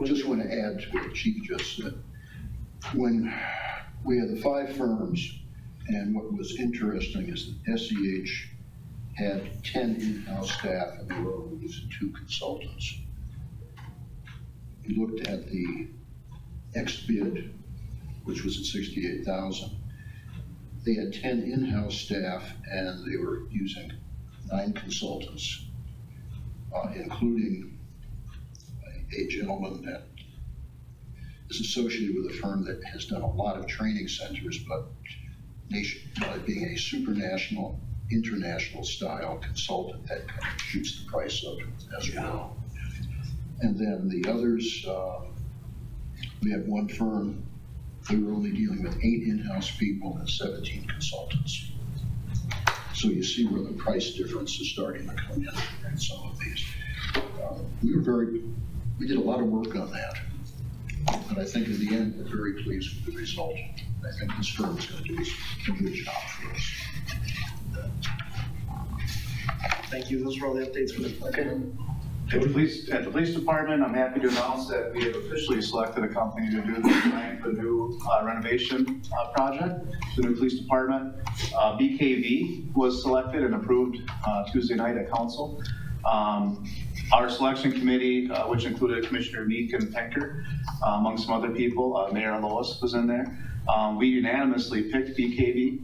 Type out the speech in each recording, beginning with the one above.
just want to add to what the chief just said. When we had the 5 firms, and what was interesting is that SEH had 10 in-house staff and they were only using 2 consultants. We looked at the X bid, which was at $68,000. They had 10 in-house staff and they were using 9 consultants, including a gentleman that is associated with a firm that has done a lot of training centers, but being a supranational, international style consultant, that kind of shoots the price up as well. And then the others, we had one firm, they were only dealing with 8 in-house people and 17 consultants. So you see where the price difference is starting to come in some of these. We did a lot of work on that, but I think in the end, we're very pleased with the result. I think this firm is going to do a good job for us. Thank you. Those are all the updates for the plan. At the police department, I'm happy to announce that we have officially selected a company to do the design for the new renovation project, the new police department. BKV was selected and approved Tuesday night at council. Our selection committee, which included Commissioner Meek and Penker, among some other people, Mayor Lois was in there. We unanimously picked BKV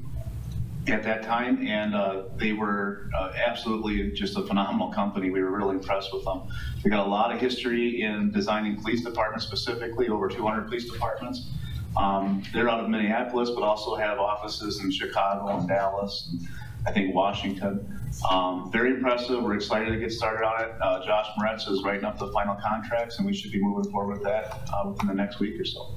at that time, and they were absolutely just a phenomenal company. We were really impressed with them. They got a lot of history in designing police departments, specifically over 200 police departments. They're out of Minneapolis, but also have offices in Chicago and Dallas, and I think Washington. Very impressive. We're excited to get started on it. Josh Moretz is writing up the final contracts, and we should be moving forward with that within the next week or so.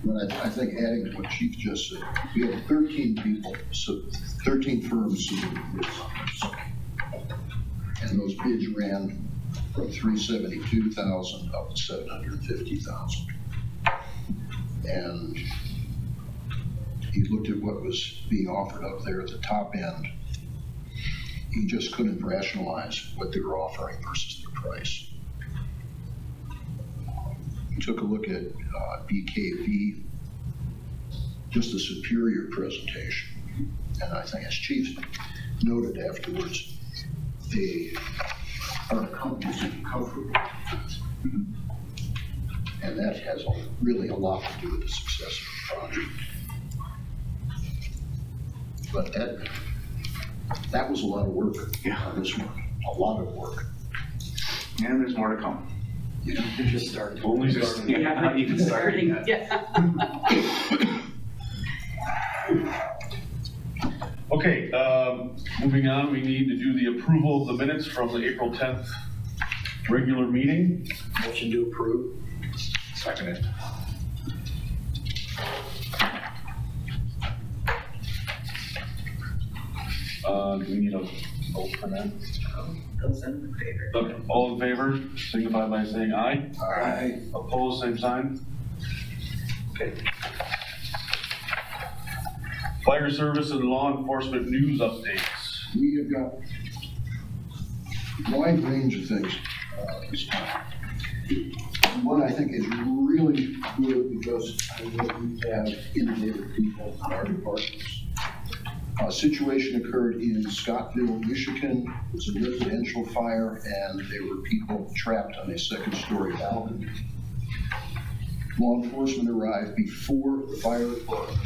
But I think adding to what Chief just said, we had 13 people, so 13 firms submitted bids on this. And those bids ran from $372,000 up to $750,000. And he looked at what was being offered up there at the top end. He just couldn't rationalize what they were offering versus their price. He took a look at BKV, just a superior presentation. And I think as Chief noted afterwards, they are companies that are comfortable. And that has really a lot to do with the success of the project. But that was a lot of work on this one, a lot of work. And there's more to come. You know, You just started. Only started. Yeah, you can start. Okay, moving on, we need to do the approval of the minutes from the April 10th regular meeting. Motion to approve. Seconded. Do we need a vote for that? Those in favor. Okay, all in favor, signify by saying aye. Aye. Opposed, same sign. Okay. Fire service and law enforcement news updates. We have got a wide range of things this time. One I think is really good because I know we have innovative people in our departments. A situation occurred in Scottville, Michigan. It was a residential fire and there were people trapped on a second-story balcony. Law enforcement arrived before the fire department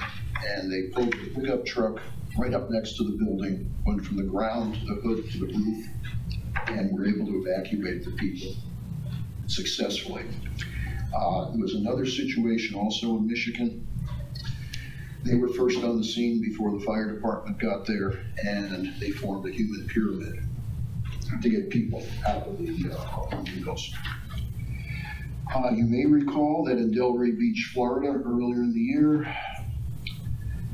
and they pulled the pickup truck right up next to the building, went from the ground to the hood to the roof, and were able to evacuate the people successfully. There was another situation also in Michigan. They were first on the scene before the fire department got there, and they formed a human pyramid to get people out of the windows. You may recall that in Delray Beach, Florida, earlier in the year,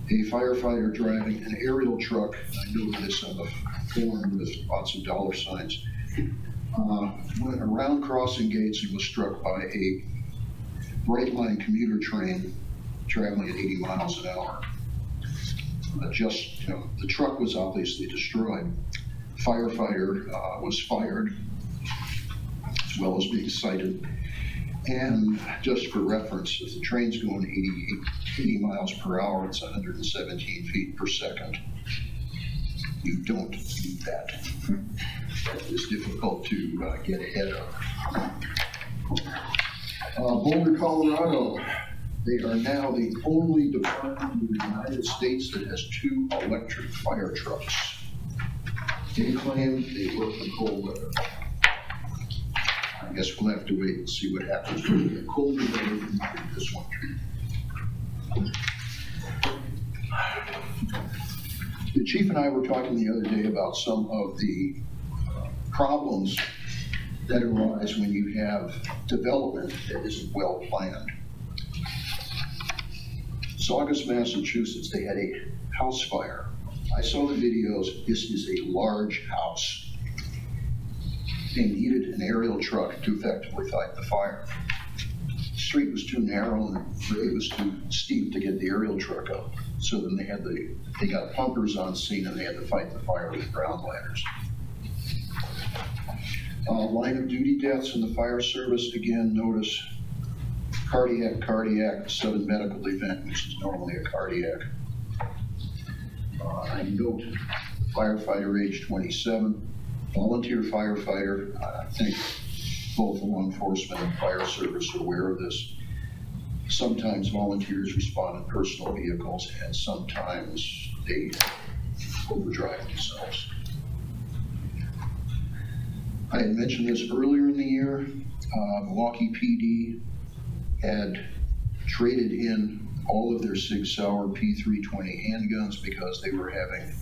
a firefighter driving an aerial truck, I noted this on the form with lots of dollar signs, went around crossing gates and was struck by a bright line commuter train traveling at 80 miles an hour. The truck was obviously destroyed. firefighter was fired, as well as being cited. And just for reference, if the train's going 80 miles per hour, it's 117 feet per second. You don't need that. It's difficult to get ahead of. Boulder, Colorado, they are now the only department in the United States that has 2 electric fire trucks. They claim they work in cold weather. I guess we'll have to wait and see what happens with the colder weather than this winter. The chief and I were talking the other day about some of the problems that arise when you have development that isn't well planned. Saugus, Massachusetts, they had a house fire. I saw the videos. This is a large house. They needed an aerial truck to effectively fight the fire. The street was too narrow and the grade was too steep to get the aerial truck up. So then they got pumpers on scene and they had to fight the fire with ground ladders. Line of duty deaths in the fire service, again, notice cardiac, sudden medical event, which is normally a cardiac. I note firefighter age 27, volunteer firefighter. I think both law enforcement and fire service are aware of this. Sometimes volunteers respond in personal vehicles and sometimes they overdrive themselves. I had mentioned this earlier in the year. Milwaukee PD had traded in all of their Sig Sauer P320 handguns because they were having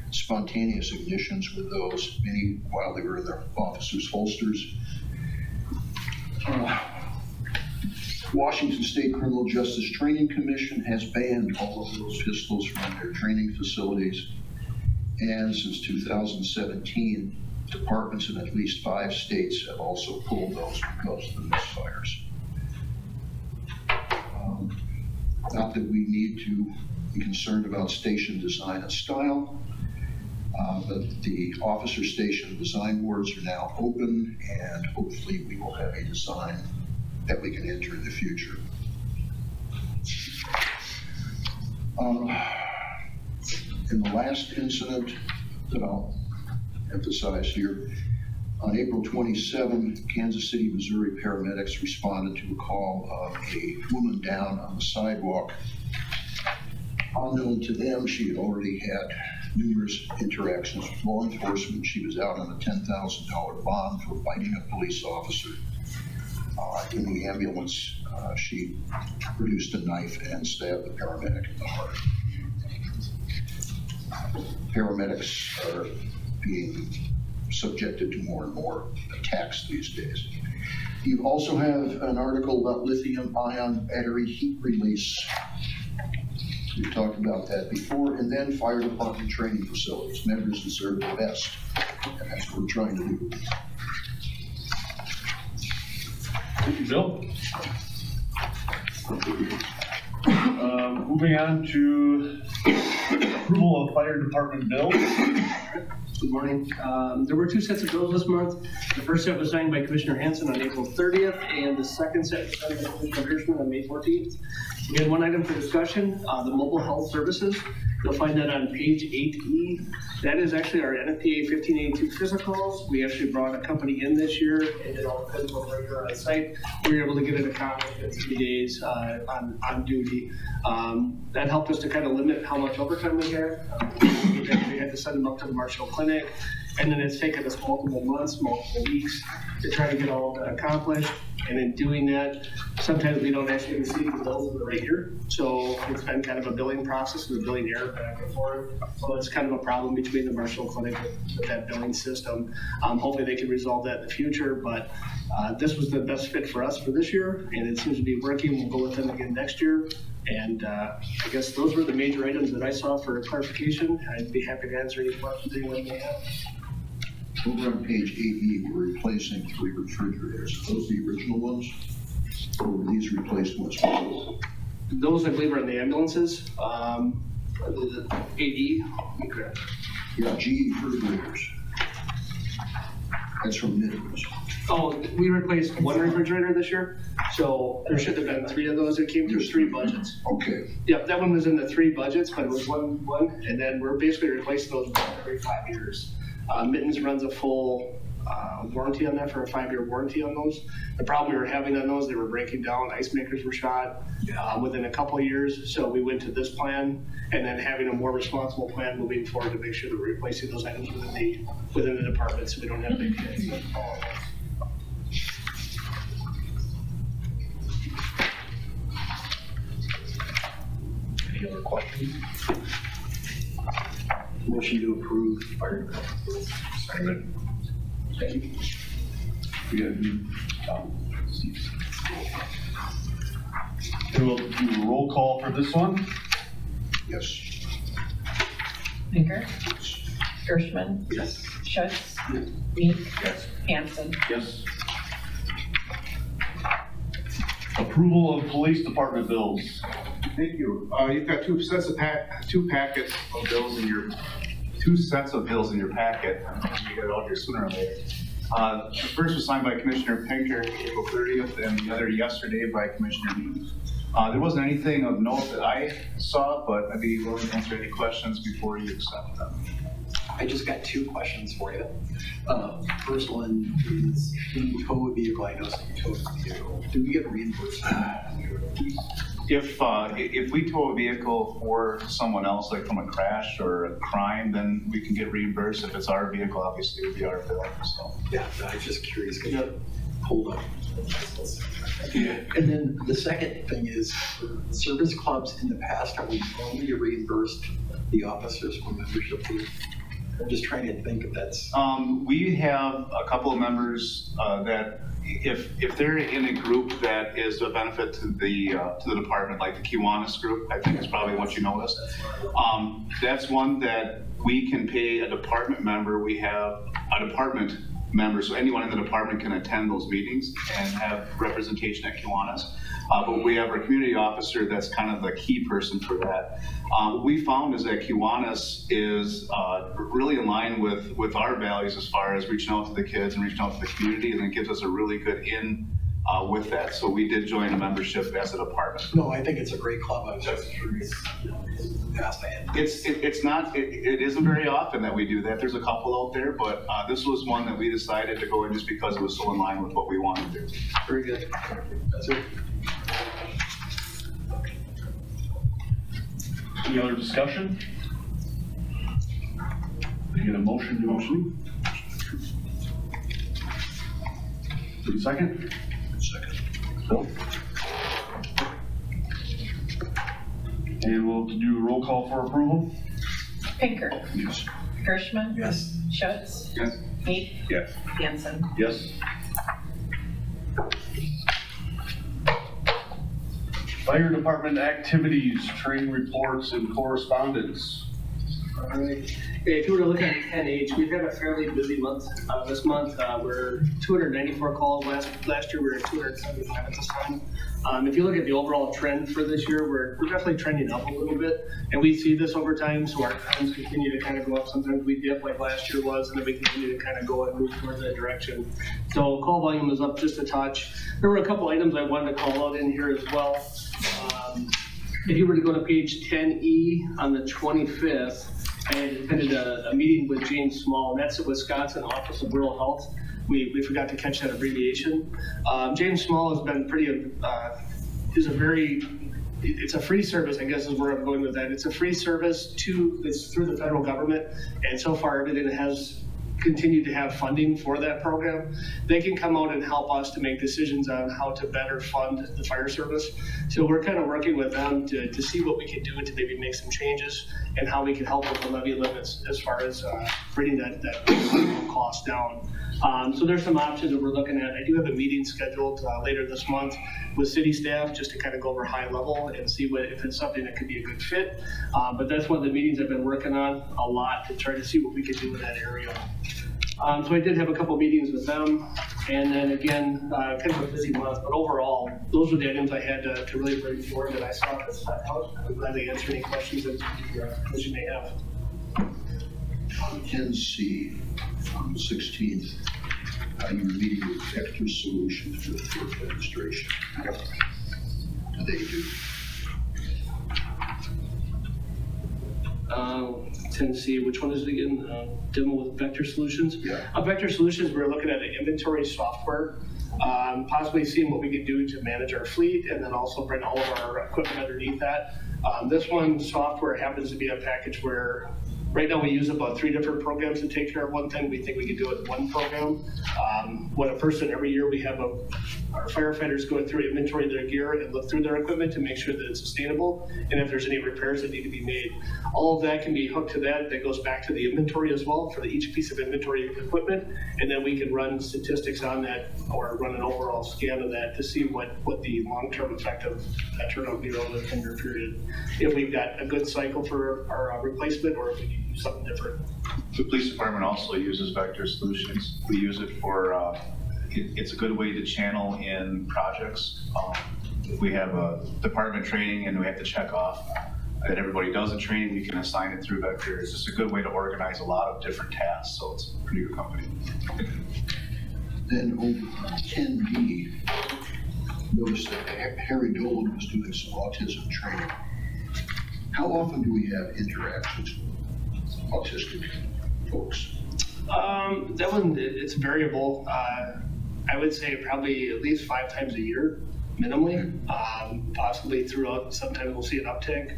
spontaneous ignitions with those, many while they were in their officers' holsters. Washington State Criminal Justice Training Commission has banned all of those pistols from their training facilities. And since 2017, departments in at least 5 states have also pulled those because of the misfires. Not that we need to be concerned about station design and style, but the officer station design boards are now open, and hopefully we will have a design that we can enter in the future. In the last incident that I'll emphasize here, on April 27, Kansas City, Missouri paramedics responded to a call of a woman down on the sidewalk. Unknown to them, she had already had numerous interactions with law enforcement. She was out on a $10,000 bond for biting a police officer. In the ambulance, she produced a knife and stabbed the paramedic in the heart. Paramedics are being subjected to more and more attacks these days. You also have an article about lithium-ion battery heat release. We've talked about that before. And then fire department training facilities. Members deserve the best, and that's what we're trying to do. Thank you, Bill. Moving on to approval of fire department bills. Good morning. There were 2 sets of bills this month. The first set was signed by Commissioner Hanson on April 30th, and the second set was signed by Commissioner Hirschman on May 14th. We had one item for discussion, the mobile health services. You'll find that on page 8E. That is actually our NFPA 1582 physicals. We actually brought a company in this year and did all the physicals right here on site. We were able to get it accomplished in 3 days on duty. That helped us to kind of limit how much overtime we had. We had to send them up to the Marshfield clinic, and then it's taken us multiple months, multiple weeks to try to get all of that accomplished. And in doing that, sometimes we don't actually receive the bills right here. So it's been kind of a billing process and a billing error back and forth. So it's kind of a problem between the Marshfield clinic with that billing system. Hopefully they can resolve that in the future, but this was the best fit for us for this year, and it seems to be working. We'll go with them again next year. And I guess those were the major items that I saw for clarification. I'd be happy to answer any questions anyone may have. Over on page 8E, we're replacing 3 refrigerators. Are those the original ones? Or were these replaced ones? Those, I believe, are in the ambulances. The AD, correct. Yeah, GE refrigerators. That's from Nichols. Oh, we replaced one refrigerator this year, so there should have been 3 of those that came through 3 budgets. Okay, Yep, that one was in the 3 budgets, but it was one, and then we're basically replacing those every 5 years. Mittens runs a full warranty on that, for a 5-year warranty on those. The problem we were having on those, they were breaking down, ice makers were shot within a couple of years, so we went to this plan, and then having a more responsible plan moving forward to make sure that we're replacing those items within the department, so we don't have big hits. Any other questions? Motion to approve fire department bills. Second. We got, and we'll do a roll call for this one. yes. Pinker? Gershman? Yes. Schutz? Meek? Yes. Hanson? Yes. Approval of police department bills. Thank you. You've got two packets of bills in your, 2 sets of bills in your packet. You get it all here sooner or later. The first was signed by Commissioner Pinker, April 30th, and the other yesterday by Commissioner Meek. There wasn't anything of note that I saw, but I'd be willing to answer any questions before you accept them. I just got 2 questions for you. First one is, when you tow a vehicle, I know you tow a vehicle, do we get reimbursed? If we tow a vehicle for someone else, like from a crash or a crime, then we can get reimbursed. If it's our vehicle, obviously it would be our bill, so. Yeah, I was just curious, because hold up. And then the second thing is, for service clubs in the past, are we only reimbursed the officers for membership fee? I'm just trying to think if that's. We have a couple of members that if they're in a group that is a benefit to the department, like the Kiwanis group, I think is probably what you noticed. That's one that we can pay a department member. We have a department member, so anyone in the department can attend those meetings and have representation at Kiwanis. But we have our community officer that's kind of the key person for that. What we found is that Kiwanis is really in line with our values as far as reaching out to the kids and reaching out to the community, and it gives us a really good in with that. So we did join a membership as a department. No, I think it's a great club. I was just curious. Past I had. It isn't very often that we do that. There's a couple out there, but this was one that we decided to go in just because it was so in line with what we wanted to do. Very good. That's it. Any other discussion? Can I get a motion to approve? Need a second? Second. Bill? And we'll do a roll call for approval? Pinker? Yes. Gershman? Yes. Schutz? Yes. Meek? Yes. Hanson? Yes. Fire department activities, training reports, and correspondence. All right. If you were to look at 10H, we've had a fairly busy month. This month, we're 294 calls. Last year, we were at 275 at this time. If you look at the overall trend for this year, we're definitely trending up a little bit. And we see this over time, so our trends continue to kind of go up. Sometimes we dip like last year was, and then we continue to kind of go and move towards that direction. So call volume is up just a touch. There were a couple items I wanted to call out in here as well. If you were to go to page 10E on the 25th, I had attended a meeting with James Small, and that's the Wisconsin Office of Rural Health. We forgot to catch that abbreviation. James Small has been it's a free service, I guess is where I'm going with that. It's a free service it's through the federal government, and so far everything has continued to have funding for that program. They can come out and help us to make decisions on how to better fund the fire service. So we're kind of working with them to see what we can do to maybe make some changes and how we can help with the levy limits as far as bringing that cost down. So there's some options that we're looking at. I do have a meeting scheduled later this month with city staff just to kind of go over high level and see if it's something that could be a good fit. But that's one of the meetings I've been working on a lot to try to see what we could do in that area. So I did have a couple meetings with them, and then again, kind of a busy month, but overall, those were the items I had to really bring forward that I saw this out. I'm glad to answer any questions that you may have. 10C, on the 16th, you were meeting with Vector Solutions with First Administration. What do they do? Tennessee, which one is it again? Demo with Vector Solutions? Yeah. Vector Solutions, we're looking at an inventory software, possibly seeing what we could do to manage our fleet and then also bring all of our equipment underneath that. This one software happens to be a package where right now we use about 3 different programs to take care of one thing. We think we could do it in one program. When a person, every year we have our firefighters go through inventory their gear and look through their equipment to make sure that it's sustainable and if there's any repairs that need to be made. All of that can be hooked to that. That goes back to the inventory as well for each piece of inventory equipment. And then we can run statistics on that or run an overall scan of that to see what the long-term effect of that turnout will be over the 10-year period. If we've got a good cycle for our replacement or if we need to do something different. The police department also uses Vector Solutions. We use it for, it's a good way to channel in projects. If we have a department training and we have to check off that everybody does a training, we can assign it through Vector. It's just a good way to organize a lot of different tasks, so it's a pretty good company. Then over on 10B, notice that Harry Dolan was doing some autism training. How often do we have interactions with autistic folks? That one, it's variable. I would say probably at least 5 times a year, minimally, possibly throughout. Sometimes we'll see an uptick.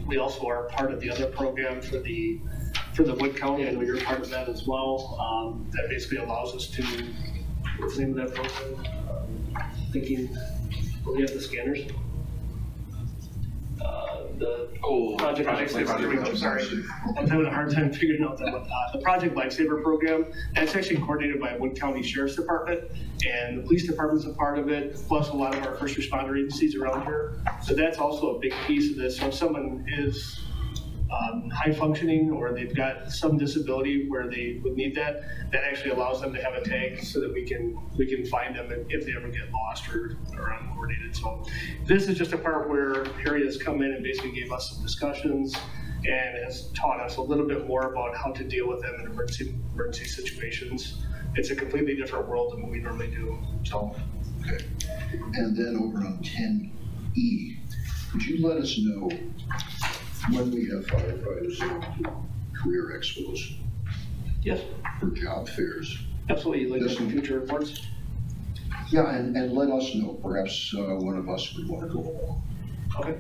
We also are part of the other program for the Wood County. I know you're part of that as well. That basically allows us to, what's the name of that program? We have the scanners. Project Lifesaver. Sorry, I'm having a hard time figuring out that one. The Project Lifesaver program, that's actually coordinated by Wood County Sheriff's Department, and the police department's a part of it, plus a lot of our first responder agencies around here. So that's also a big piece of this. So if someone is high functioning or they've got some disability where they would need that actually allows them to have a tag so that we can find them if they ever get lost or uncoordinated. So this is just a part where Harry has come in and basically gave us some discussions and has taught us a little bit more about how to deal with them in emergency situations. It's a completely different world than what we normally do. So. Okay. And then over on 10E, would you let us know when we have firefighters going to career expos Yes, for job fairs? absolutely. Like some future reports. Yeah, and let us know. Perhaps one of us would want to go along. Okay.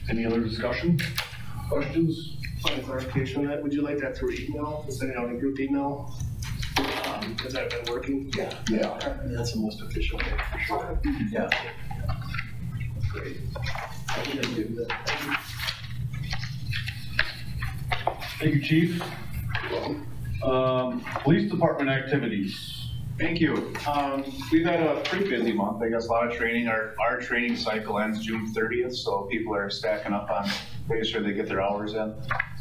Any other discussion? Questions? Point of clarification on that, would you like that through email, sending out a group email? Has that been working? Yeah. Yeah. I mean, that's the most efficient way, for sure. Yeah. Great. I think I do that. Thank you, Chief. Police department activities. Thank you. We've had a pretty busy month. I guess a lot of training. Our training cycle ends June 30th, so people are stacking up on making sure they get their hours in.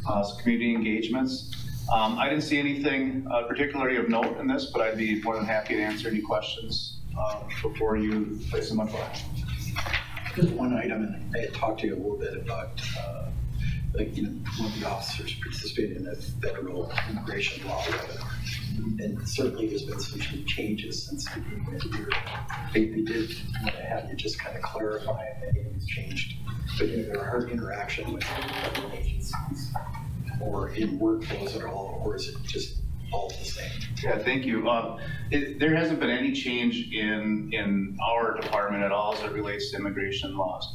So community engagements. I didn't see anything particularly of note in this, but I'd be more than happy to answer any questions before you place them on file. Just one item, and I had talked to you a little bit about, one of the officers participated in a federal immigration law webinar. And certainly there's been some changes since the beginning of the year. They did want to have you just kind of clarify if anything's changed. But there are interaction with federal agencies or in workflows at all, or is it just all the same? Yeah, thank you. There hasn't been any change in our department at all as it relates to immigration laws.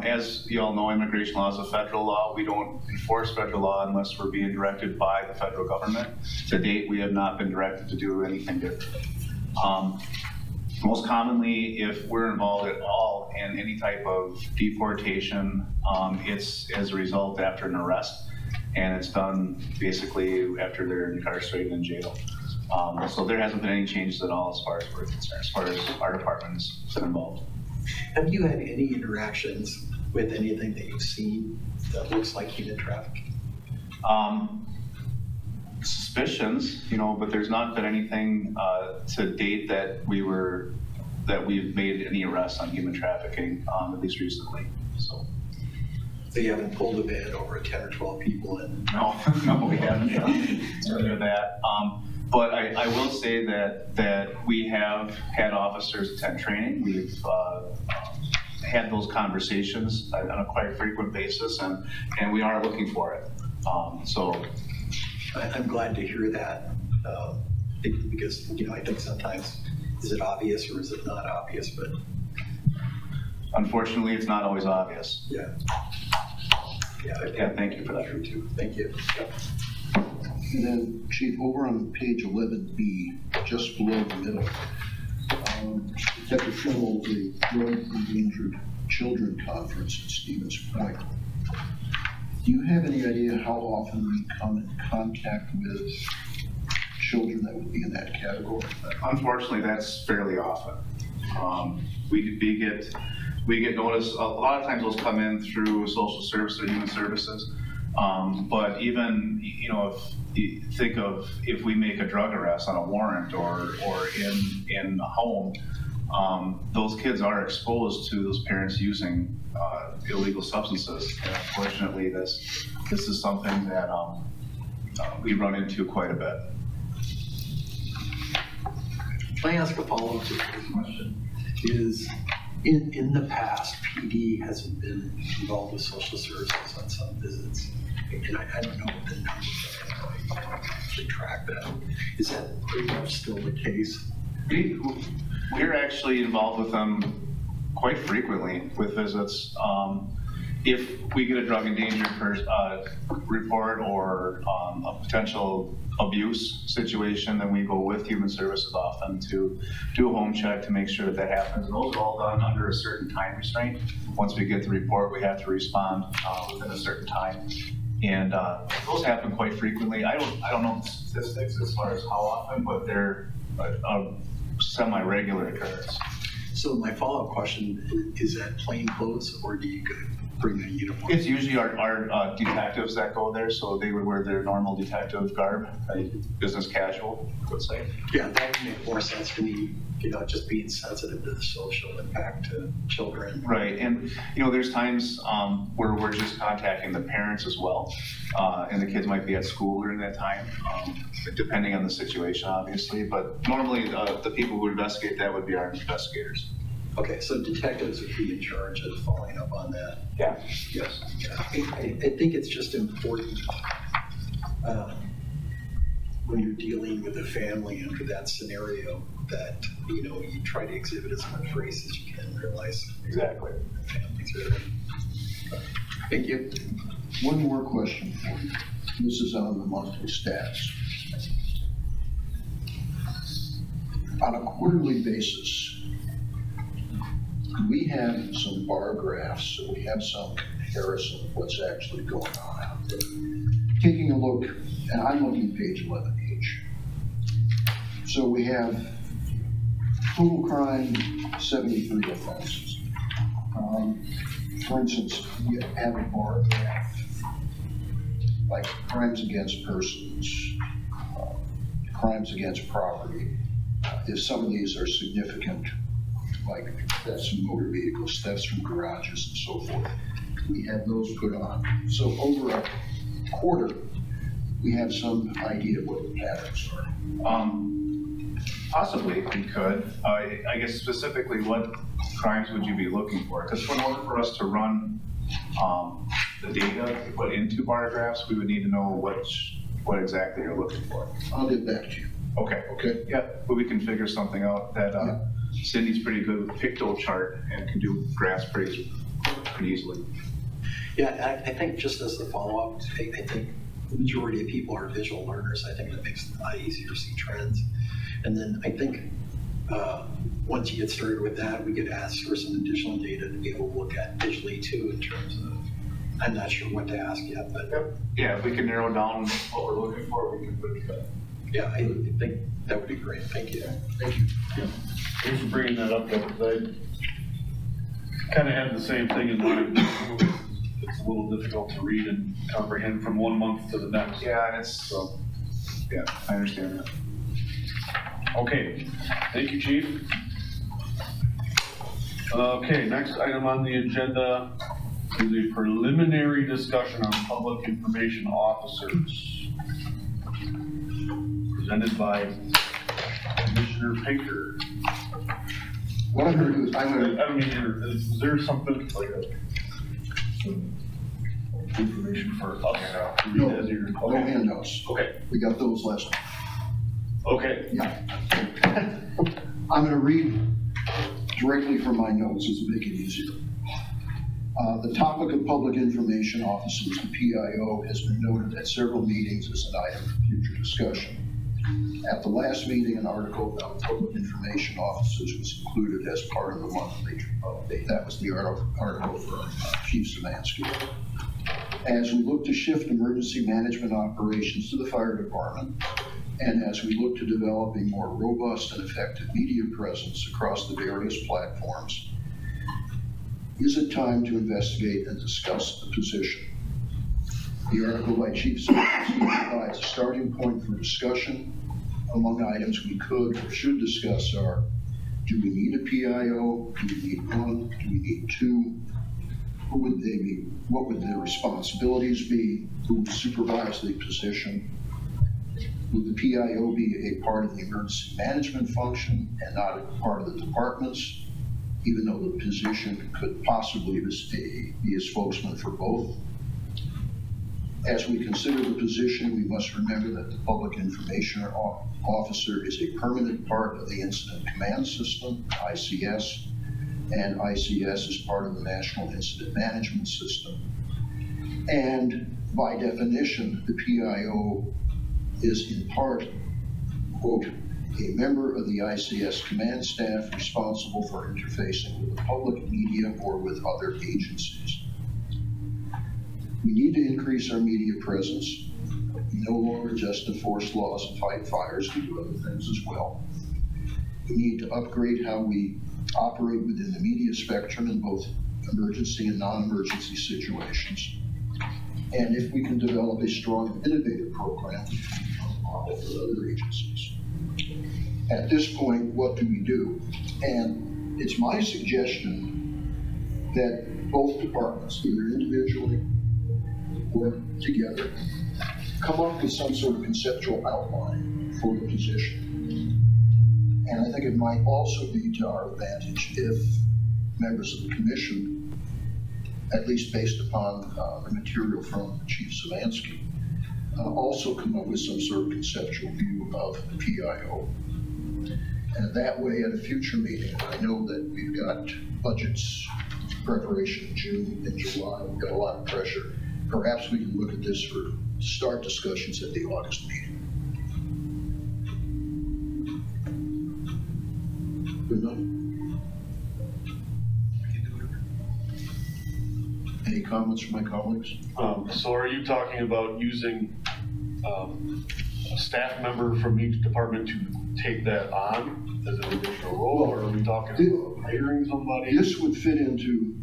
As you all know, immigration law is a federal law. We don't enforce federal law unless we're being directed by the federal government. To date, we have not been directed to do anything different. Most commonly, if we're involved at all in any type of deportation, it's as a result after an arrest, and it's done basically after they're incarcerated in jail. So there hasn't been any changes at all as far as we're concerned, as far as our department is involved. Have you had any interactions with anything that you've seen that looks like human trafficking? Suspicions, but there's not been anything to date that we've made any arrests on human trafficking, at least recently. So you haven't pulled a van over 10 or 12 people in? No, no, we haven't done that. But I will say that we have had officers attend training. We've had those conversations on a quite frequent basis, and we are looking for it. So I'm glad to hear that, because, I think sometimes, is it obvious or is it not obvious? But unfortunately, it's not always obvious. yeah. Yeah, thank you for that. True too. Thank you. Yep. And then, Chief, over on page 11B, just below the middle, Detective Schemmel, the Drug Endangered Children Conference at Stevens Point. Do you have any idea how often we come in contact with children that would be in that category? Unfortunately, that's fairly often. We get notice, a lot of times those come in through social services or human services. But even, if you think of if we make a drug arrest on a warrant or in a home, those kids are exposed to those parents using illegal substances. And unfortunately, this is something that we run into quite a bit. Can I ask a follow-up to this question? Is, in the past, PD hasn't been involved with social services on some visits. And I don't know what the numbers are, I can actually track that. Is that pretty much still the case? We're actually involved with them quite frequently with visits. If we get a drug endangered report or a potential abuse situation, then we go with human services often to do a home check to make sure that happens. And those are all done under a certain time restraint. Once we get the report, we have to respond within a certain time. And those happen quite frequently. I don't know the statistics as far as how often, but they're a semi-regular occurrence. So my follow-up question, is that plain clothes or do you bring a uniform? It's usually our detectives that go there, so they would wear their normal detective garb, business casual, I would say. Yeah, that would make more sense to me, just being sensitive to the social impact to children. Right, and there's times where we're just contacting the parents as well, and the kids might be at school during that time, depending on the situation, obviously. But normally, the people who investigate that would be our investigators. Okay, so detectives would be in charge of following up on that. Yeah. Yes. Yeah. I think it's just important when you're dealing with a family under that scenario that, you try to exhibit as much grace as you can, realize Exactly. families are in. Thank you. One more question for you. This is on the monthly stats. On a quarterly basis, we have some bar graphs, so we have some comparison of what's actually going on out there. Taking a look, and I'm looking at page 11H. So we have total crime, 73 offenses. For instance, we have a bar graph, like crimes against persons, crimes against property. If some of these are significant, like thefts from motor vehicles, thefts from garages and so forth, we have those put on. So over a quarter, we have some idea what the patterns are. Possibly, we could. I guess specifically, what crimes would you be looking for? Because in order for us to run the data to put into bar graphs, we would need to know what exactly you're looking for. I'll get back to you. Okay. Okay? Yeah, but we can figure something out. That Cindy's pretty good with pictorial chart and can do graphs pretty easily. Yeah, I think just as the follow-up, I think the majority of people are visual learners. I think that makes it a lot easier to see trends. And then I think once you get started with that, we could ask for some additional data to be able to look at visually too in terms of, I'm not sure what to ask yet, but Yeah, if we can narrow down what we're looking for, we can put it together. yeah, I think that would be great. Thank you. Thank you. Thanks for bringing that up, though, because I kind of had the same thing in mind. It's a little difficult to read and comprehend from one month to the next. Yeah, and yeah, I understand that. Okay, thank you, Chief. Okay, next item on the agenda is a preliminary discussion on public information officers. Presented by Commissioner Pinker. What I'm gonna do is, I'm gonna, I don't mean, is there something like some information for us to read as your? no handouts. Okay, We got those last week. okay. Yeah. I'm gonna read directly from my notes, this will make it easier. The topic of public information officers, the PIO, has been noted at several meetings as an item for future discussion. At the last meeting, an article about public information officers was included as part of the monthly update. That was the article for Chief Szymanski. As we look to shift emergency management operations to the fire department, and as we look to develop a more robust and effective media presence across the various platforms, is it time to investigate and discuss the position? The article by Chief Szymanski provides a starting point for discussion. Among items we could or should discuss are, do we need a PIO? Do we need one? Do we need two? Who would they be? What would their responsibilities be? Who would supervise the position? Would the PIO be a part of the emergency management function and not a part of the departments, even though the position could possibly be a spokesman for both? As we consider the position, we must remember that the public information officer is a permanent part of the Incident Command System, ICS, and ICS is part of the National Incident Management System. And by definition, the PIO is in part, quote, a member of the ICS command staff responsible for interfacing with the public, media, or with other agencies. We need to increase our media presence. We no longer just enforce laws and fight fires, we do other things as well. We need to upgrade how we operate within the media spectrum in both emergency and non-emergency situations. And if we can develop a strong and innovative program, we can become a model for other agencies. At this point, what do we do? And it's my suggestion that both departments, either individually or together, come up with some sort of conceptual outline for the position. And I think it might also be to our advantage if members of the commission, at least based upon the material from Chief Szymanski, also come up with some sort of conceptual view of the PIO. And that way, at a future meeting, I know that we've got budgets preparation in June and July, we've got a lot of pressure. Perhaps we can look at this for start discussions at the August meeting. Good enough? Any comments from my colleagues? So are you talking about using a staff member from each department to take that on as an additional role, or are we talking about hiring somebody? This would fit into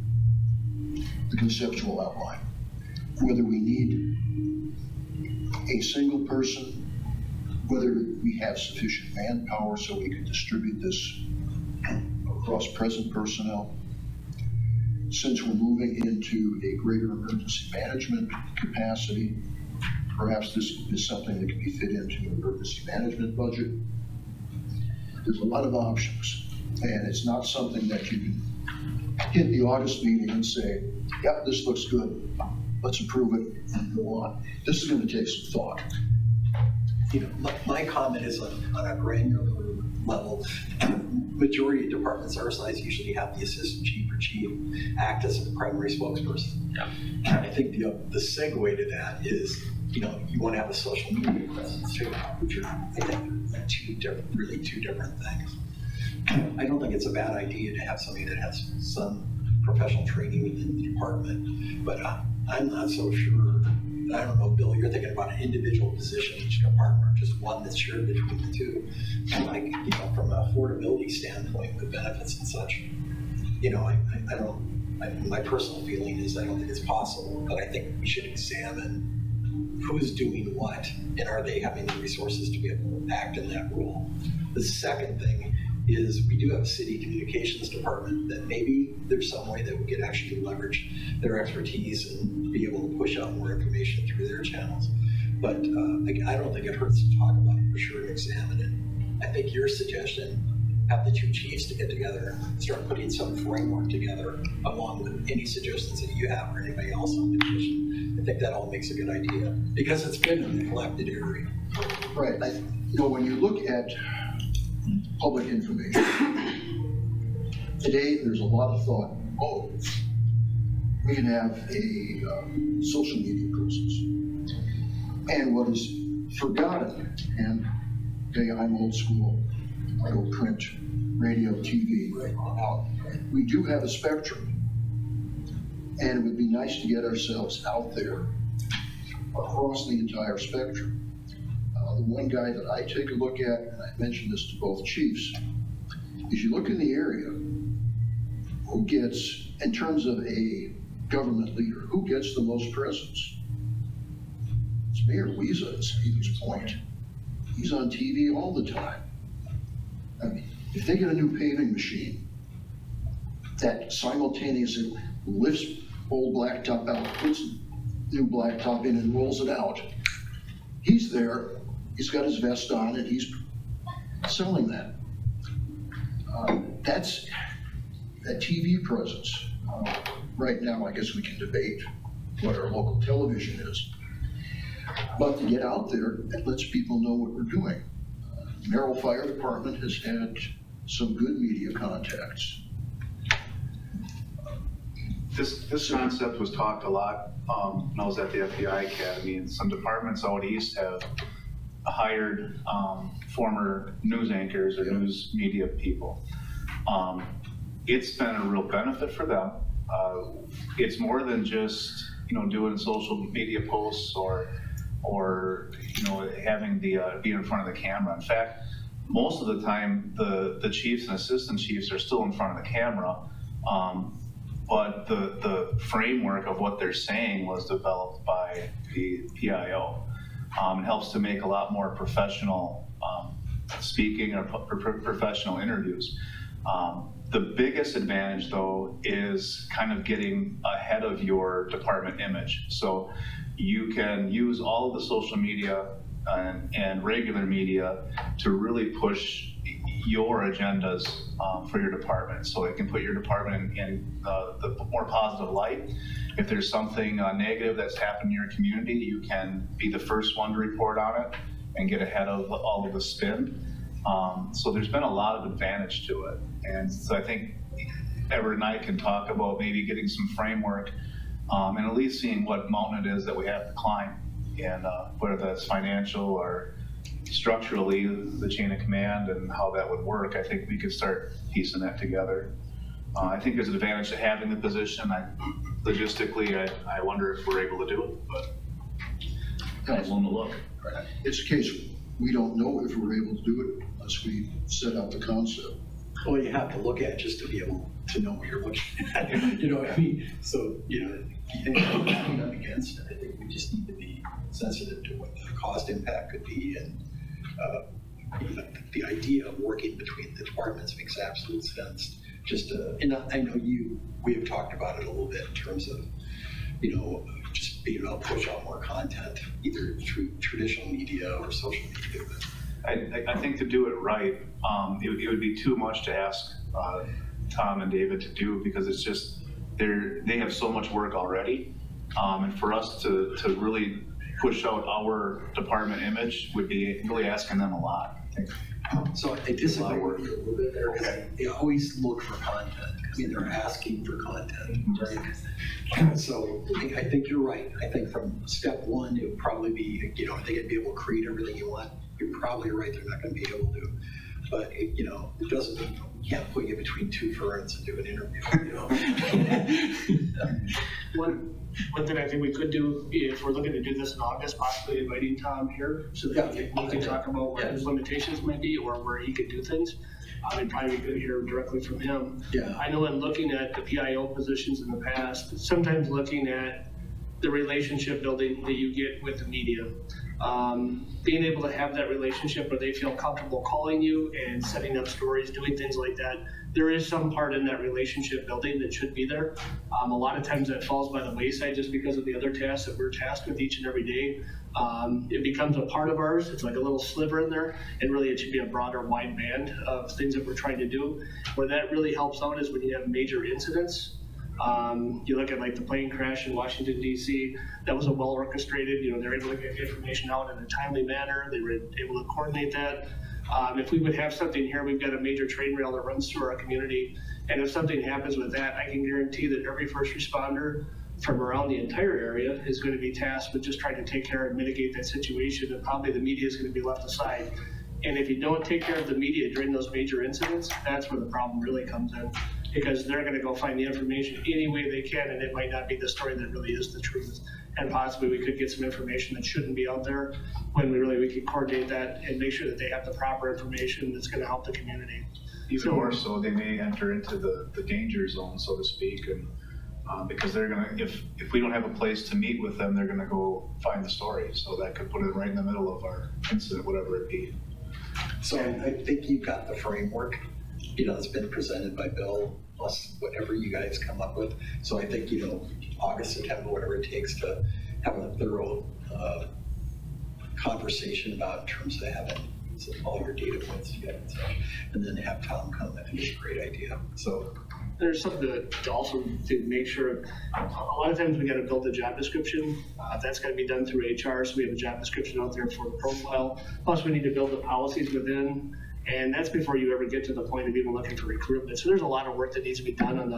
the conceptual outline. Whether we need a single person, whether we have sufficient manpower so we can distribute this across present personnel. Since we're moving into a greater emergency management capacity, perhaps this is something that can be fit into an emergency management budget. There's a lot of options, and it's not something that you can hit the August meeting and say, yep, this looks good, let's approve it and go on. This is going to take some thought. You know, my comment is on a granular level. Majority of departments our size usually have the assistant chief or chief act as a primary spokesperson. Yeah. And I think the segue to that is, you know, you want to have a social media presence too, which are, I think, two different things. I don't think it's a bad idea to have somebody that has some professional training within the department, but I'm not so sure. I don't know, Bill, you're thinking about an individual position in each department, or just one that's shared between the two. And like, you know, from an affordability standpoint with benefits and such, you know, my personal feeling is I don't think it's possible, but I think we should examine who's doing what, and are they having the resources to be able to act in that role. The second thing is we do have a city communications department that maybe there's some way that we could actually leverage their expertise and be able to push out more information through their channels. But I don't think it hurts to talk about it for sure and examine it. I think your suggestion, have the two chiefs to get together and start putting some framework together along with any suggestions that you have or anybody else on the commission. I think that all makes a good idea because it's been a neglected area. Right, when you look at public information, today there's a lot of thought, we can have a social media presence. And what is forgotten, and okay, I'm old school, I go print, radio, TV, we do have a spectrum. And it would be nice to get ourselves out there across the entire spectrum. The one guy that I take a look at, and I mentioned this to both chiefs, is you look in the area, who gets, in terms of a government leader, who gets the most presence? It's Mayor Wiesa at Stevens Point. He's on TV all the time. I mean, if they get a new paving machine that simultaneously lifts old blacktop out, puts new blacktop in and rolls it out, he's there, he's got his vest on and he's selling that. That's that TV presence. Right now, I guess we can debate what our local television is. But to get out there, it lets people know what we're doing. Merrill Fire Department has had some good media contacts. This concept was talked a lot when I was at the FBI Academy, and some departments out east have hired former news anchors or news media people. It's been a real benefit for them. It's more than just doing social media posts or having the be in front of the camera. In fact, most of the time the chiefs and assistant chiefs are still in front of the camera, but the framework of what they're saying was developed by the PIO. It helps to make a lot more professional speaking or professional interviews. The biggest advantage, though, is kind of getting ahead of your department image. So you can use all of the social media and regular media to really push your agendas for your department. So it can put your department in the more positive light. If there's something negative that's happened in your community, you can be the first one to report on it and get ahead of all of the spin. So there's been a lot of advantage to it. And so I think Everett and I can talk about maybe getting some framework and at least seeing what mountain it is that we have to climb. And whether that's financial or structurally, the chain of command and how that would work, I think we could start piecing that together. I think there's an advantage to having the position. Logistically, I wonder if we're able to do it, but that's one to look. It's a case we don't know if we're able to do it unless we set out the concept. Well, you have to look at it just to be able to know what you're looking at. You know what I mean? So, anything up against it, I think we just need to be sensitive to what the cost impact could be. And the idea of working between the departments makes absolute sense. And I know we have talked about it a little bit in terms of, just being able to push out more content, either through traditional media or social media. I think to do it right, it would be too much to ask Tom and David to do, because it's just, they have so much work already. And for us to really push out our department image would be really asking them a lot, I think. So I disagree with you a little bit there, because they always look for content. I mean, they're asking for content, right? So I think you're right. I think from step one, it would probably be, if they could be able to create everything you want, you're probably right, they're not going to be able to. But it doesn't mean you can't put you between two ferns and do an interview. One thing I think we could do, if we're looking to do this in August, possibly inviting Tom here so that we can talk about where his limitations might be or where he could do things. It'd probably be good to hear directly from him. Yeah. I know in looking at the PIO positions in the past, sometimes looking at the relationship building that you get with the media. Being able to have that relationship where they feel comfortable calling you and setting up stories, doing things like that. There is some part in that relationship building that should be there. A lot of times that falls by the wayside just because of the other tasks that we're tasked with each and every day. It becomes a part of ours. It's like a little sliver in there, and really it should be a broader, wide band of things that we're trying to do. Where that really helps out is when you have major incidents. You look at like the plane crash in Washington, D.C., that was a well orchestrated, they're able to get information out in a timely manner. They were able to coordinate that. If we would have something here, we've got a major train rail that runs through our community. And if something happens with that, I can guarantee that every first responder from around the entire area is going to be tasked with just trying to take care and mitigate that situation. And probably the media is going to be left aside. And if you don't take care of the media during those major incidents, that's where the problem really comes in. Because they're going to go find the information any way they can, and it might not be the story that really is the truth. And possibly we could get some information that shouldn't be out there when we could coordinate that and make sure that they have the proper information that's going to help the community. Even more so, they may enter into the danger zone, so to speak, and because they're gonna, if we don't have a place to meet with them, they're gonna go find the story. So that could put it right in the middle of our incident, whatever it be. So I think you've got the framework, that's been presented by Bill, plus whatever you guys come up with. So I think, August, September, whatever it takes to have a thorough conversation about in terms of having all your data points together and such, and then have Tom come, I think is a great idea. So there's something to also to make sure, a lot of times we got to build a job description. That's got to be done through HR, so we have a job description out there for the profile. Plus we need to build the policies within, and that's before you ever get to the point of even looking for recruitment. So there's a lot of work that needs to be done on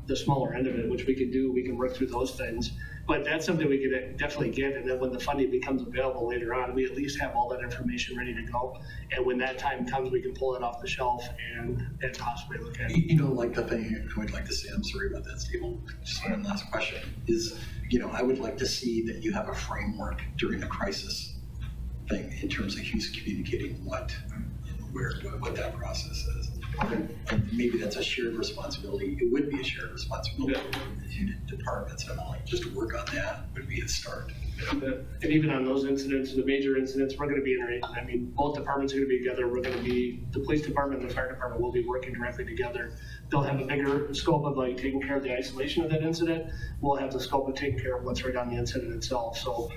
the smaller end of it, which we can do. We can work through those things. But that's something we could definitely get, and then when the funding becomes available later on, we at least have all that information ready to go. And when that time comes, we can pull it off the shelf and possibly look at it. Like the thing I would like to say, I'm sorry about that, Steve, just one last question, is, I would like to see that you have a framework during a crisis thing in terms of who's communicating what, what that process is. And maybe that's a shared responsibility. It would be a shared responsibility with the departments, and just to work on that would be a start. And even on those incidents, the major incidents, we're going to be interacting. I mean, both departments are going to be together. We're going to be, the police department and the fire department will be working directly together. They'll have a bigger scope of taking care of the isolation of that incident. We'll have the scope of taking care of what's right on the incident itself. So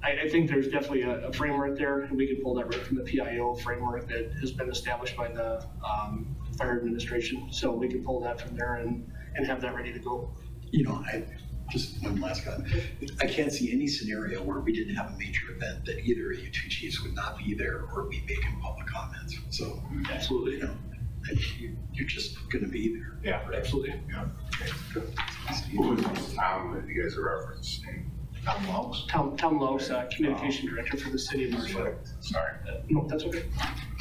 I think there's definitely a framework there, and we can pull that right from the PIO framework that has been established by the fire administration. So we can pull that from there and have that ready to go. I just one last comment. I can't see any scenario where we didn't have a major event that either of you two chiefs would not be there or be making public comments. So absolutely, you're just going to be there. Yeah, absolutely. Yeah. Who was this town that you guys are referencing? Tom Logs? Tom Lowe's, communication director for the city of Marshfield. Sorry. No, that's okay.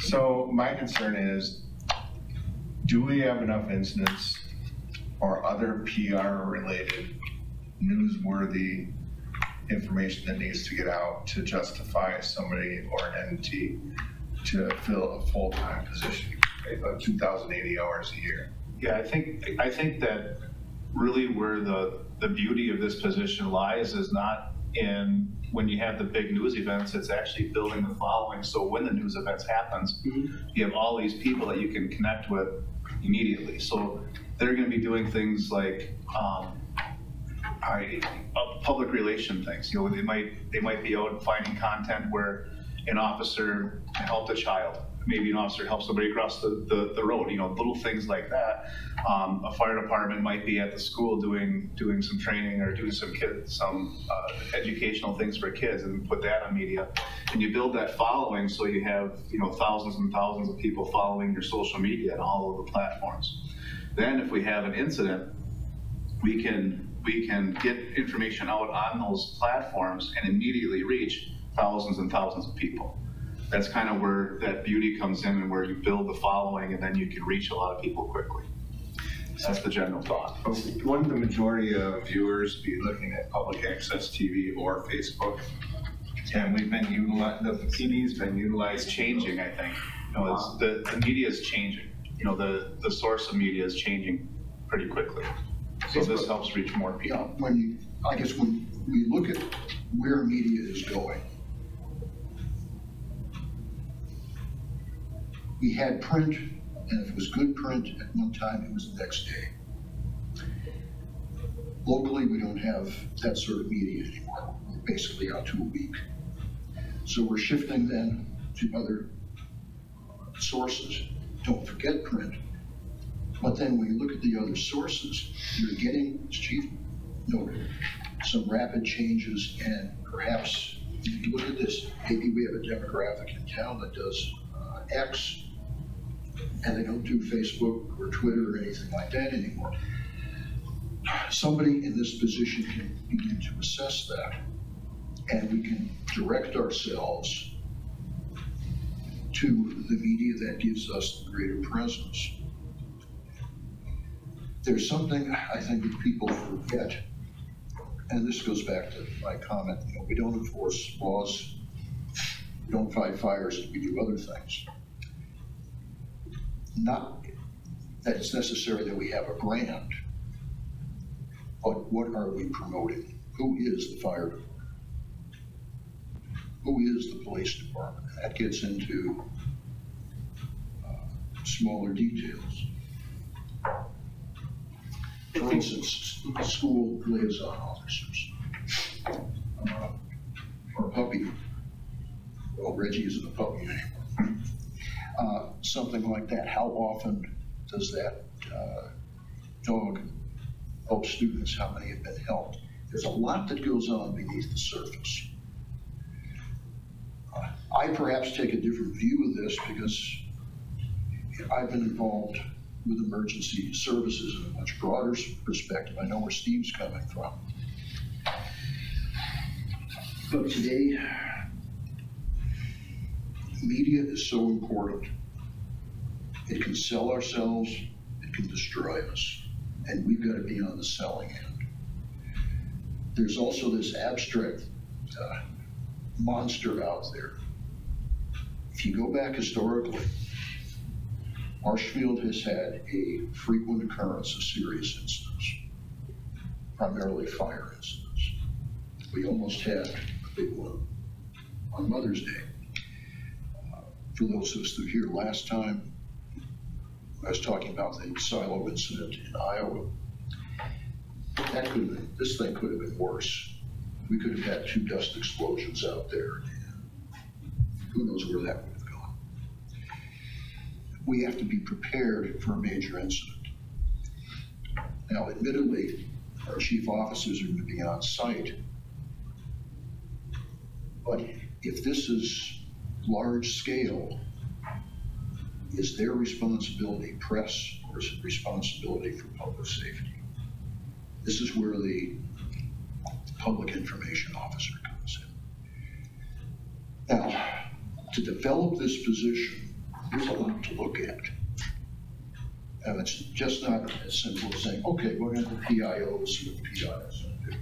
So my concern is, do we have enough incidents or other PR related newsworthy information that needs to get out to justify somebody or an entity to fill a full-time position, 2,080 hours a year? Yeah, I think that really where the beauty of this position lies is not in when you have the big news events, it's actually building the following. So when the news events happens, you have all these people that you can connect with immediately. So they're going to be doing things like public relation things. They might be out finding content where an officer helped a child. Maybe an officer helps somebody across the road, little things like that. A fire department might be at the school doing some training or doing some educational things for kids and put that on media. And you build that following so you have, thousands and thousands of people following your social media and all of the platforms. Then if we have an incident, we can get information out on those platforms and immediately reach thousands and thousands of people. That's kind of where that beauty comes in and where you build the following and then you can reach a lot of people quickly. That's the general thought. Wouldn't the majority of viewers be looking at public access TV or Facebook? And we've been the PD's been utilized. It's changing, I think. The media is changing. The source of media is changing pretty quickly. So this helps reach more people. I guess when we look at where media is going, we had print, and if it was good print at one time, it was the next day. Locally, we don't have that sort of media anymore. We're basically out to a week. So we're shifting then to other sources. Don't forget print. But then when you look at the other sources, you're getting, as Chief noted, some rapid changes, and perhaps, if you look at this, maybe we have a demographic in town that does X, and they don't do Facebook or Twitter or anything like that anymore. Somebody in this position can begin to assess that, and we can direct ourselves to the media that gives us the greater presence. There's something I think that people forget, and this goes back to my comment, we don't enforce laws, we don't fight fires, we do other things. Not that it's necessary that we have a brand, but what are we promoting? Who is the fire department? Who is the police department? And that gets into smaller details. For instance, school liaison officers. Or puppy. Well, Reggie isn't a puppy anymore. Something like that. How often does that dog help students? How many have been helped? There's a lot that goes on beneath the surface. I perhaps take a different view of this because I've been involved with emergency services in a much broader perspective. I know where Steve's coming from. But today, media is so important. It can sell ourselves, it can destroy us, and we've got to be on the selling end. There's also this abstract monster out there. If you go back historically, Marshfield has had a frequent occurrence of serious incidents, primarily fire incidents. We almost had a big one on Mother's Day. For those of us who were here last time, I was talking about the silo incident in Iowa. This thing could have been worse. We could have had 2 dust explosions out there, and who knows where that would have gone. We have to be prepared for a major incident. Now, admittedly, our chief officers are going to be on site, but if this is large scale, is their responsibility press or is it responsibility for public safety? This is where the public information officer comes in. Now, to develop this position, there's a lot to look at. And it's just not as simple as saying, okay, we're going to have the PIO, see what the PIO is going to do.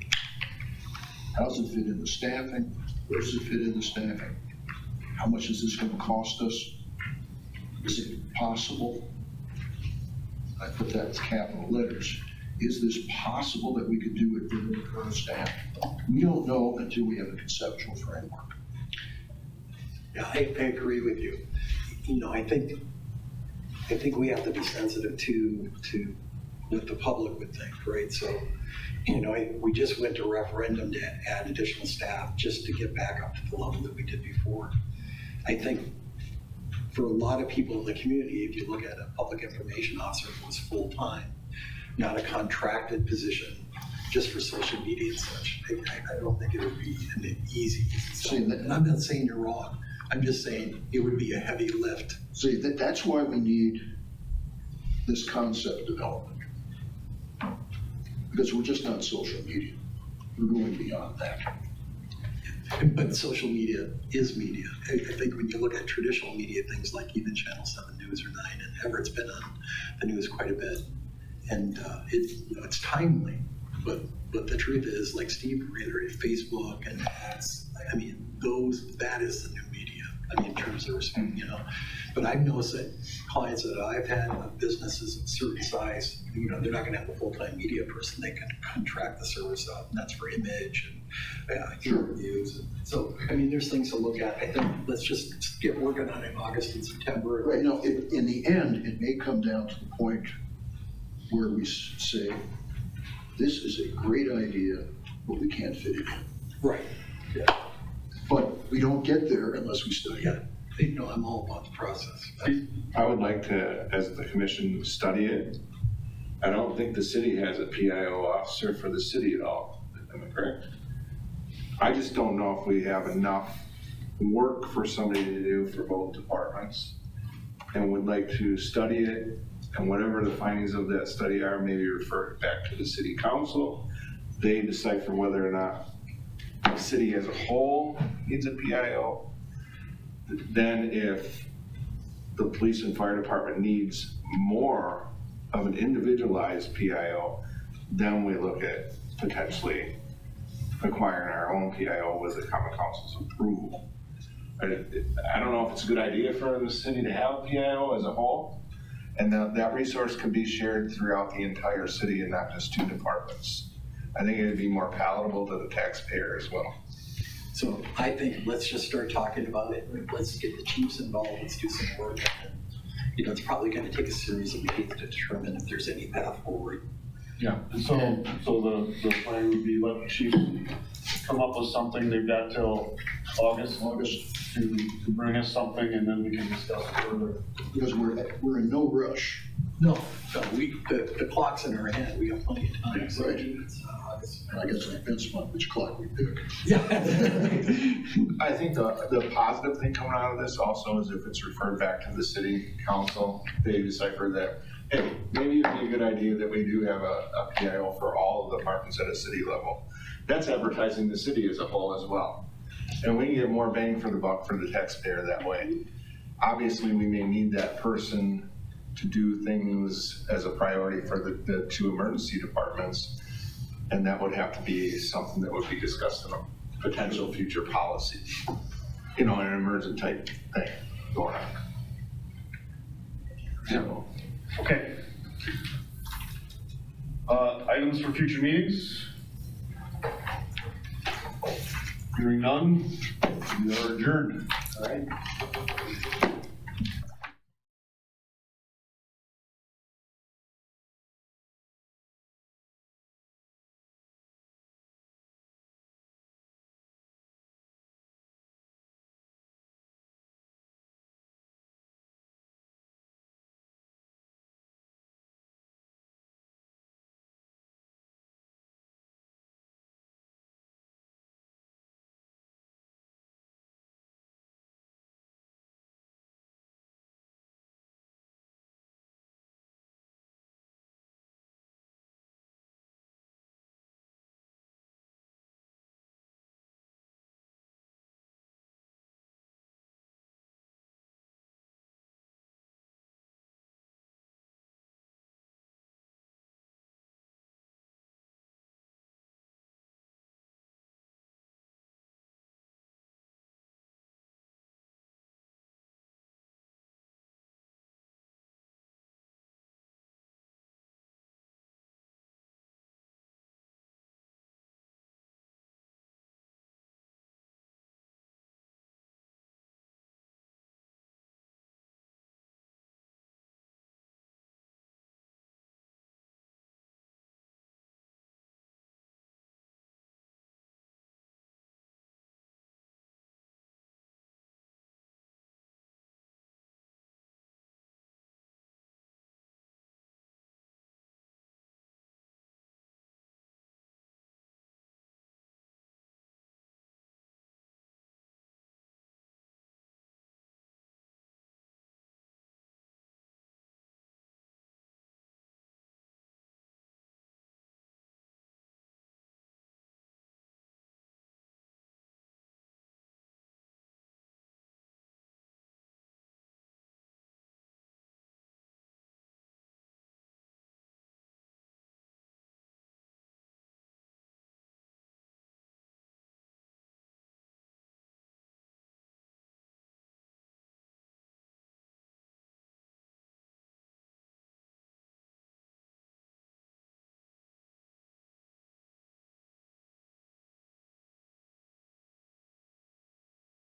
How does it fit in the staffing? Where does it fit in the staffing? How much is this going to cost us? Is it possible? I put that with capital letters. Is this possible that we could do it within the current staff? We don't know until we have a conceptual framework. Yeah, I agree with you. I think we have to be sensitive to what the public would think, right? So, we just went to referendum to add additional staff just to get back up to the level that we did before. I think for a lot of people in the community, if you look at a public information officer who was full-time, not a contracted position, just for social media and such, I don't think it would be an easy. And I'm not saying you're wrong. I'm just saying it would be a heavy lift. See, that's why we need this concept development. Because we're just not social media. We're going beyond that. But social media is media. I think when you look at traditional media, things like even Channel 7 News or 9 and Everett's been on the news quite a bit. And it's timely, but the truth is, like Steve reiterated, Facebook and ads, that is the new media. I mean, in terms of, but I've noticed that clients that I've had, businesses of a certain size, they're not gonna have a full-time media person. They can contract the service out, and that's for image and interviews. So, I mean, there's things to look at. I think let's just get working on it in August and September. Right, in the end, it may come down to the point where we say, this is a great idea, but we can't fit it in. Right. But we don't get there unless we study it. I'm all about the process. I would like to, as the commission, study it. I don't think the city has a PIO officer for the city at all. Am I correct? I just don't know if we have enough work for somebody to do for both departments, and would like to study it, and whatever the findings of that study are, maybe refer it back to the city council. They decipher whether or not the city as a whole needs a PIO. Then if the police and fire department needs more of an individualized PIO, then we look at potentially acquiring our own PIO with the common council's approval. I don't know if it's a good idea for the city to have a PIO as a whole, and that resource could be shared throughout the entire city and not just two departments. I think it'd be more palatable to the taxpayer as well. So I think let's just start talking about it. Let's get the chiefs involved. Let's do some work. And, it's probably going to take a series of meetings to determine if there's any path forward. Yeah, and so the plan would be let the chief come up with something. They've got till August to bring us something, and then we can discuss it further. Because we're in no rush. No, the clock's in our hand. We have plenty of time. So Right. it's August. And I guess it depends on which clock we pick. Yeah. I think the positive thing coming out of this also is if it's referred back to the city council, they decipher that, hey, maybe it'd be a good idea that we do have a PIO for all of the departments at a city level. That's advertising the city as a whole as well. And we can get more bang for the buck for the taxpayer that way. Obviously, we may need that person to do things as a priority for the two emergency departments. And that would have to be something that would be discussed in a potential future policy, an emergent type thing going on. So, Okay. Items for future meetings? Hearing none, we are adjourned. All right.